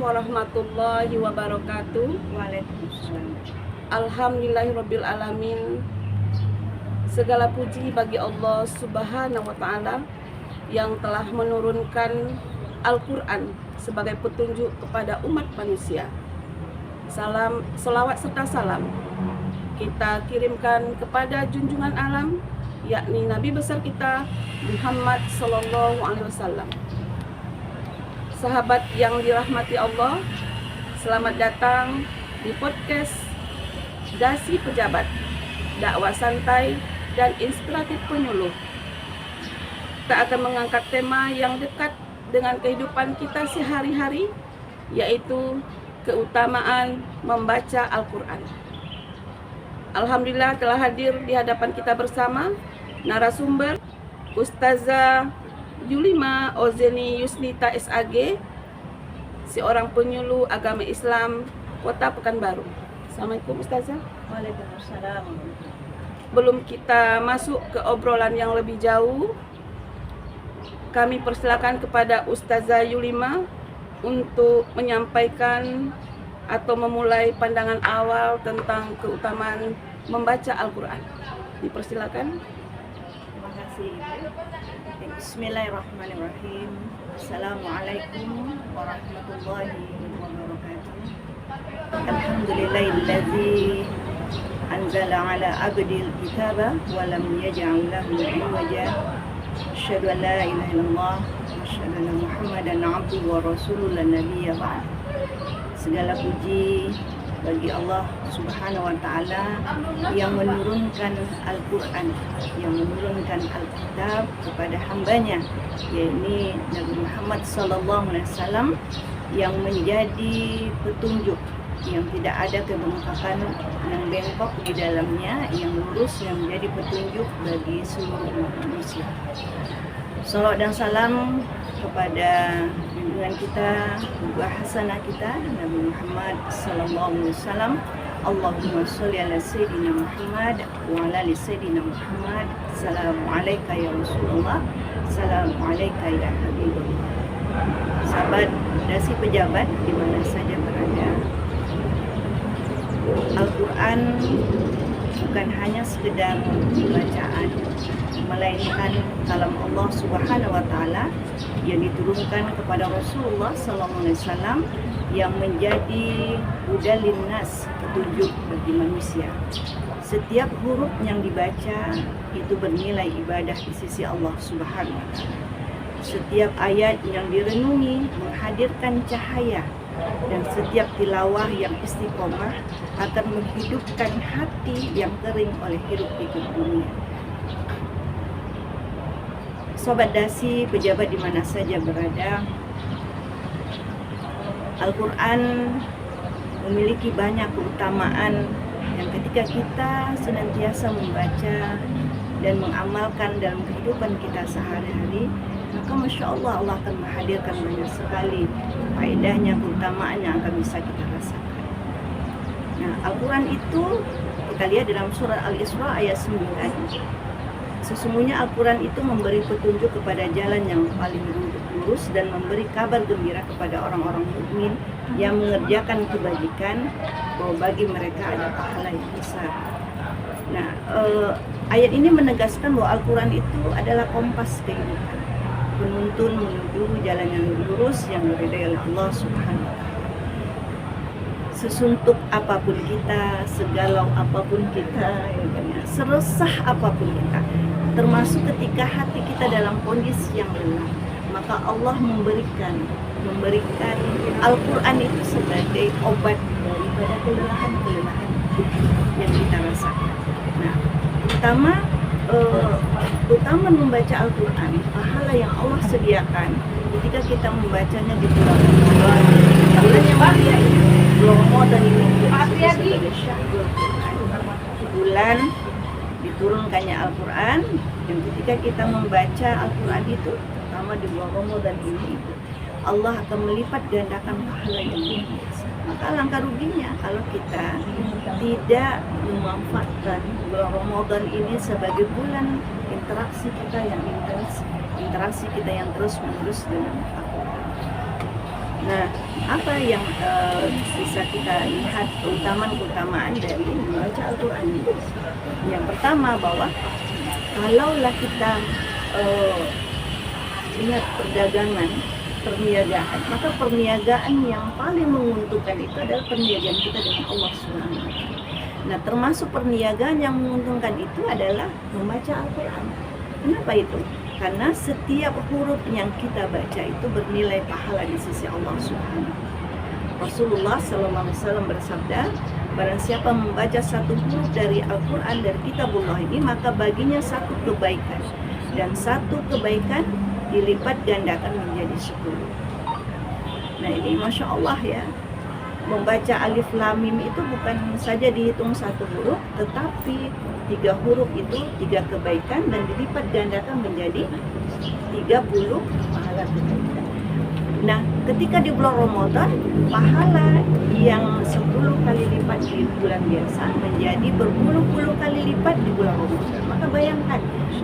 warahmatullahi wabarakatuh. Waalaikumsalam. Alhamdulillahirabbil alamin. Segala puji bagi Allah Subhanahu wa taala yang telah menurunkan Al-Qur'an sebagai petunjuk kepada umat manusia. Salam, selawat serta salam kita kirimkan kepada junjungan alam, yakni Nabi besar kita Muhammad sallallahu alaihi wasallam. Sahabat yang dirahmati Allah, selamat datang di podcast Dasi Pejabat, dakwah santai dan inspiratif penyuluh. Kita akan mengangkat tema yang dekat dengan kehidupan kita sehari-hari, yaitu keutamaan membaca Al-Quran. Alhamdulillah telah hadir di hadapan kita bersama narasumber Ustazah Yulima Ozeni Yusnita SAG, seorang penyuluh agama Islam Kota Pekanbaru. Assalamualaikum Ustazah. Waalaikumsalam. Belum kita masuk ke obrolan yang lebih jauh, kami persilakan kepada Ustazah Yulima untuk menyampaikan atau memulai pandangan awal tentang keutamaan membaca Al-Quran. Dipersilakan. Terima kasih. Bismillahirrahmanirrahim. Assalamualaikum warahmatullahi wabarakatuh. Alhamdulillahilladzi anzala ala abdil kitaba wa lam yaj'al lahu iwaja. Asyhadu an la ilaha illallah wa asyhadu anna Muhammadan abduhu wa rasuluhu la nabiyya ba'd. Segala puji bagi Allah Subhanahu wa taala yang menurunkan Al-Qur'an, yang menurunkan Alkitab kepada hambanya, yakni Nabi Muhammad sallallahu alaihi wasallam, yang menjadi petunjuk, yang tidak ada kebengkakan yang bengkok di dalamnya, yang lurus, yang menjadi petunjuk bagi seluruh umat manusia. Salawat dan salam kepada junjungan kita, buah hasanah kita, Nabi Muhammad sallallahu alaihi wasallam. Allahumma sholli ala sayyidina Muhammad wa ala ali sayyidina Muhammad. Assalamu alayka ya Rasulullah, assalamu alayka ya Habibullah. Sahabat Dasi Pejabat di mana saja berada, Al-Quran bukan hanya sekedar bacaan, melainkan kalam Allah Subhanahu wa taala yang diturunkan kepada Rasulullah sallallahu alaihi wasallam, yang menjadi hudalin nas, petunjuk bagi manusia. Setiap huruf yang dibaca itu bernilai ibadah di sisi Allah Subhanahu wa taala. Setiap ayat yang direnungi menghadirkan cahaya, dan setiap tilawah yang istiqomah akan menghidupkan hati yang kering oleh hiruk-pikuk dunia. Sobat Dasi Pejabat di mana saja berada, Al-Quran memiliki banyak keutamaan yang ketika kita senantiasa membaca dan mengamalkan dalam kehidupan kita sehari-hari, maka Masya Allah, Allah akan menghadirkan banyak sekali faedahnya, keutamaan yang akan bisa kita rasakan. Nah, Al-Quran itu kita lihat dalam surah Al-Isra ayat 9. Sesungguhnya Al-Quran itu memberi petunjuk kepada jalan yang paling lurus dan memberi kabar gembira kepada orang-orang mukmin yang mengerjakan kebajikan, bahwa bagi mereka ada pahala yang besar. Nah, ayat ini menegaskan bahwa Al-Quran itu adalah kompas kehidupan, penuntun menuju jalan yang lurus yang diridai oleh Allah Subhanahu wa taala. Sesuntuk apapun kita, segalau apapun kita, seresah apapun kita, termasuk ketika hati kita dalam kondisi yang lelah, maka Allah memberikan Al-Quran itu sebagai obat daripada kelelahan-kelelahan yang kita rasakan. Nah, utama membaca Al-Quran, pahala yang Allah sediakan ketika kita membacanya di bulan Ramadan. Bulan yang mulia ini, bulan Ramadan ini sebagai syahrul Quran, bulan diturunkannya Al-Quran, dan ketika kita membaca Al-Quran itu, terutama di bulan Ramadan ini, Allah akan melipat gandakan pahala yang luar biasa. Maka langkah ruginya kalau kita tidak memanfaatkan bulan Ramadan ini sebagai bulan interaksi kita yang intens, interaksi kita yang terus menerus dengan Al-Quran. Nah, apa yang bisa kita lihat keutamaan dari membaca Al-Quran ini? Yang pertama bahwa kalaulah kita lihat perniagaan, maka perniagaan yang paling menguntungkan itu adalah perniagaan kita dengan Allah Subhanahu wa Ta'ala. Nah, termasuk perniagaan yang menguntungkan itu adalah membaca Al-Quran. Kenapa itu? Karena setiap huruf yang kita baca itu bernilai pahala di sisi Allah Subhanahu wa Ta'ala. Rasulullah SAW bersabda, barang siapa membaca satu huruf dari Al-Quran, dari kitabullah ini, maka baginya satu kebaikan, dan satu kebaikan dilipat gandakan menjadi 10. Nah, ini Masya Allah ya, membaca alif lam mim itu bukan saja dihitung satu huruf, tetapi 3 huruf itu 3 kebaikan dan dilipat gandakan menjadi 30 pahala kebaikan. Nah, ketika di bulan Ramadan, pahala yang 10 kali lipat di bulan biasa menjadi berpuluh-puluh kali lipat di bulan Ramadan. Maka bayangkan,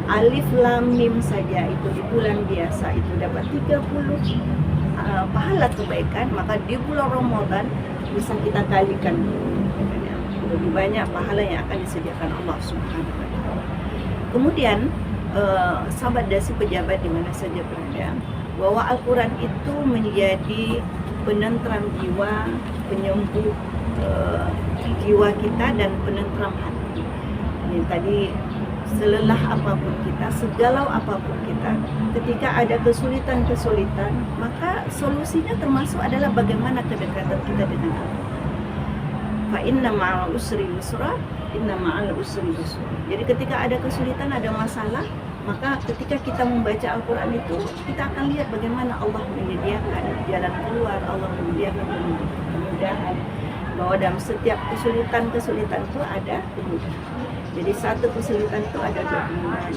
alif lam mim saja itu di bulan biasa itu dapat 30 pahala kebaikan, maka di bulan Ramadan bisa kita kalikan lebih banyak pahala yang akan disediakan Allah Subhanahu wa Ta'ala. Kemudian sahabat dasi pejabat di mana saja berada, bahwa Al-Quran itu menjadi penentram jiwa, penyembuh jiwa kita dan penentram hati. Ini tadi, selelah apapun kita, segalau apapun kita, ketika ada kesulitan-kesulitan, maka solusinya termasuk adalah bagaimana kedekatan kita dengan Allah. Fa inna ma'al usri yusra, inna ma'al usri yusra. Jadi ketika ada kesulitan, ada masalah, maka ketika kita membaca Al-Quran itu, kita akan lihat bagaimana Allah menyediakan jalan keluar, Allah menyediakan kemudahan, bahwa dalam setiap kesulitan itu ada kemudahan. Jadi satu kesulitan itu ada 2 kemudahan.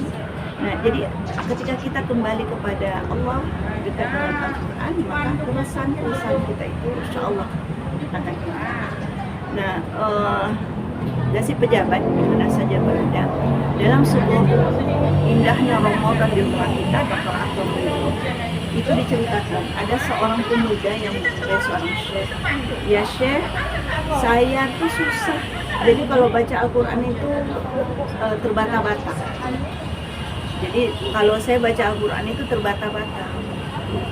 Nah, jadi ketika kita kembali kepada Allah, dekat dengan Al-Quran, maka keresahan kita itu insya Allah akan hilang. Nah, dasi pejabat mana saja berada, dalam sebuah indahnya Ramadan di rumah kita, Dr. Atom itu diceritakan ada seorang pemuda yang menjadi seorang syekh. Ya syekh, saya tuh susah. Jadi kalau baca Al-Quran itu terbata-bata. Jadi kalau saya baca Al-Quran itu terbata-bata.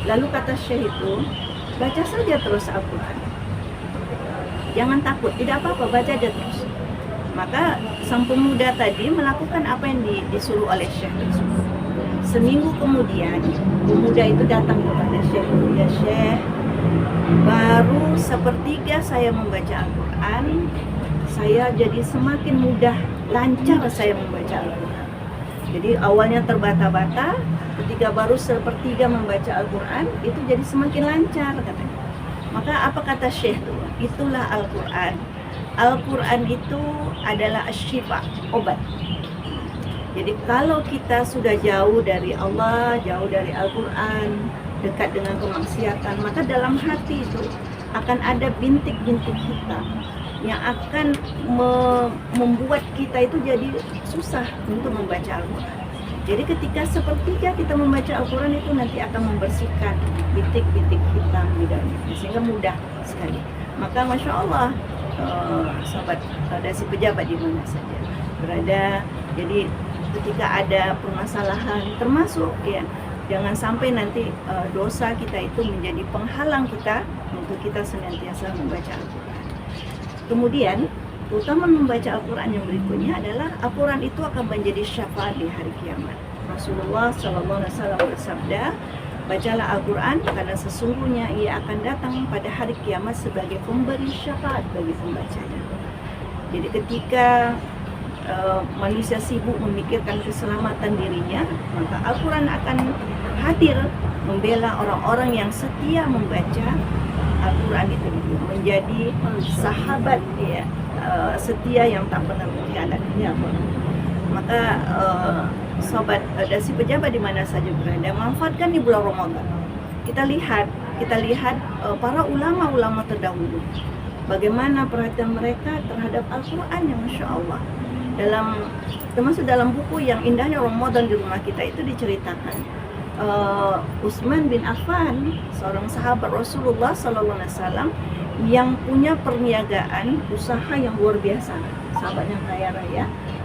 Lalu kata syekh itu, baca saja terus Al-Quran. Jangan takut, tidak apa-apa, baca aja terus. Maka sang pemuda tadi melakukan apa yang disuruh oleh syekh tersebut. Seminggu kemudian, pemuda itu datang kepada syekh. Ya syekh, baru sepertiga saya membaca Al-Quran, saya jadi semakin mudah, lancar saya membaca Al-Quran. Jadi awalnya terbata-bata, ketika baru sepertiga membaca Al-Quran, itu jadi semakin lancar katanya. Maka apa kata syekh itu? Itulah Al-Quran. Al-Quran itu adalah asyifa, obat. Jadi kalau kita sudah jauh dari Allah, jauh dari Al-Quran, dekat dengan kemaksiatan, maka dalam hati itu akan ada bintik-bintik hitam yang akan membuat kita itu jadi susah untuk membaca Al-Quran. Jadi ketika sepertiga kita membaca Al-Quran itu nanti akan membersihkan bintik-bintik hitam di dalamnya, sehingga mudah sekali. Maka Masya Allah, sahabat dasi pejabat di mana saja berada, jadi ketika ada permasalahan, termasuk ya, jangan sampai nanti dosa kita itu menjadi penghalang kita untuk kita senantiasa membaca Al-Quran. Kemudian utama membaca Al-Quran yang berikutnya adalah Al-Quran itu akan menjadi syafaat di hari kiamat. Rasulullah SAW bersabda, bacalah Al-Quran karena sesungguhnya ia akan datang pada hari kiamat sebagai pemberi syafaat bagi pembacanya. Jadi ketika manusia sibuk memikirkan keselamatan dirinya, maka Al-Quran akan hadir membela orang-orang yang setia membaca Al-Quran itu, menjadi sahabat ya, setia yang tak pernah mengkhianati Al-Quran. Maka sobat dasi pejabat di mana saja berada, manfaatkan di bulan Ramadan. Kita lihat para ulama-ulama terdahulu, bagaimana perhatian mereka terhadap Al-Quran yang Masya Allah. Termasuk dalam buku yang indahnya Ramadan di rumah kita itu diceritakan Utsman bin Affan, seorang sahabat Rasulullah SAW yang punya perniagaan usaha yang luar biasa, sahabat yang kaya raya,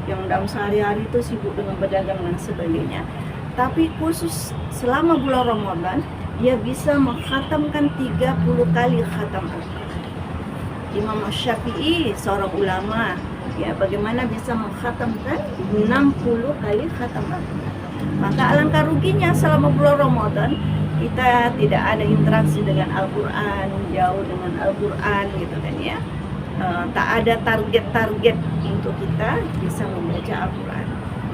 yang dalam sehari-hari itu sibuk dengan berdagang dan sebagainya. Tapi khusus selama bulan Ramadan dia bisa mengkhatamkan 30 kali khatam Al-Quran. Imam Syafi'i seorang ulama, ya bagaimana bisa mengkhatamkan 60 kali khatam Al-Quran. Maka alangkah ruginya selama bulan Ramadan kita tidak ada interaksi dengan Al-Quran, jauh dengan Al-Quran gitu kan ya. Tak ada target-target untuk kita bisa membaca Al-Quran.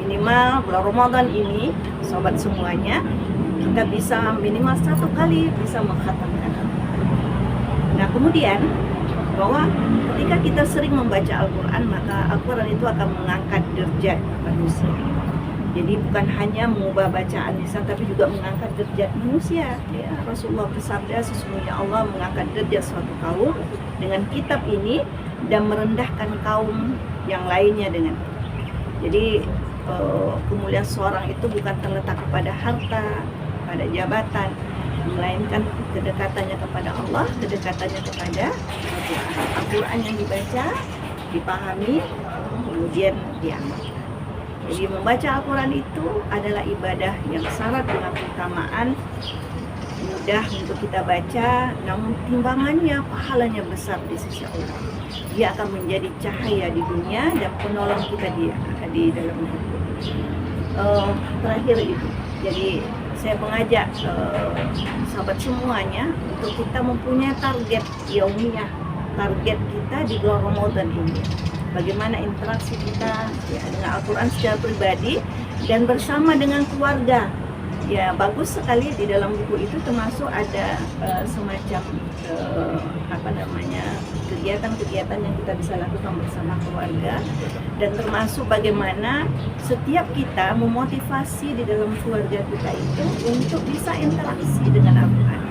Minimal bulan Ramadan ini, sobat semuanya, kita bisa minimal 1 kali bisa mengkhatamkan Al-Quran. Nah kemudian bahwa ketika kita sering membaca Al-Quran, maka Al-Quran itu akan mengangkat derajat manusia. Jadi bukan hanya mengubah bacaan lisan, tapi juga mengangkat derajat manusia. Ya, Rasulullah bersabda, sesungguhnya Allah mengangkat derajat suatu kaum dengan kitab ini dan merendahkan kaum yang lainnya dengan. Jadi kemuliaan seorang itu bukan terletak kepada harta, pada jabatan, melainkan kedekatannya kepada Allah, kedekatannya kepada Al-Quran. Al-Quran yang dibaca, dipahami, kemudian diamalkan. Jadi membaca Al-Quran itu adalah ibadah yang syarat dengan keutamaan, mudah untuk kita baca, namun timbangannya, pahalanya besar di sisi Allah. Dia akan menjadi cahaya di dunia dan penolong kita di dalam hidup. Terakhir itu, jadi saya mengajak sahabat semuanya untuk kita mempunyai target yaumiyah, target kita di bulan Ramadan ini. Bagaimana interaksi kita ya, dengan Al-Quran secara pribadi dan bersama dengan keluarga. Ya bagus sekali di dalam buku itu termasuk ada semacam kegiatan-kegiatan yang kita bisa lakukan bersama keluarga, dan termasuk bagaimana setiap kita memotivasi di dalam keluarga kita itu untuk bisa interaksi dengan Al-Quran.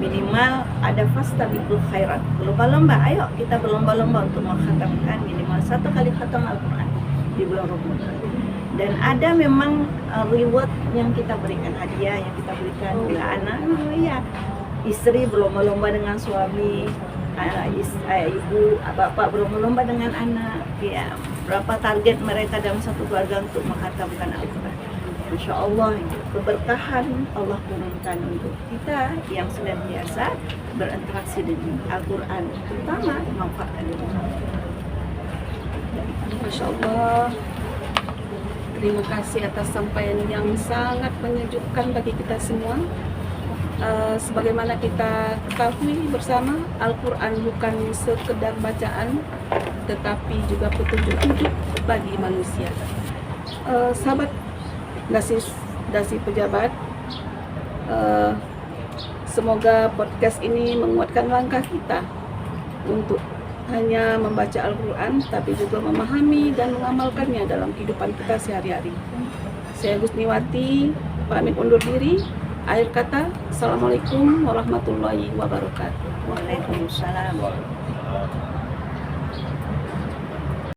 Minimal ada fastabiqul khairat, berlomba-lomba, ayo kita berlomba-lomba untuk mengkhatamkan minimal 1 kali khatam Al-Quran di bulan Ramadan. Dan ada memang reward yang kita berikan, hadiah yang kita berikan bila anak, ya istri berlomba-lomba dengan suami, ibu, bapak berlomba-lomba dengan anak, ya berapa target mereka dalam satu keluarga untuk mengkhatamkan Al-Quran. Insya Allah keberkahan Allah turunkan untuk kita yang senantiasa berinteraksi dengan Al-Quran, terutama memanfaatkan diri. Masya Allah. Terima kasih atas sampaian yang sangat menyejukkan bagi kita semua. Sebagaimana kita ketahui bersama, Al-Quran bukan sekedar bacaan, tetapi juga petunjuk hidup bagi manusia. Sahabat dasi pejabat, semoga podcast ini menguatkan langkah kita untuk hanya membaca Al-Quran, tapi juga memahami dan mengamalkannya dalam kehidupan kita sehari-hari. Saya Gusniwati, pamit undur diri. Akhir kata, Assalamualaikum warahmatullahi wabarakatuh. Waalaikumsalam.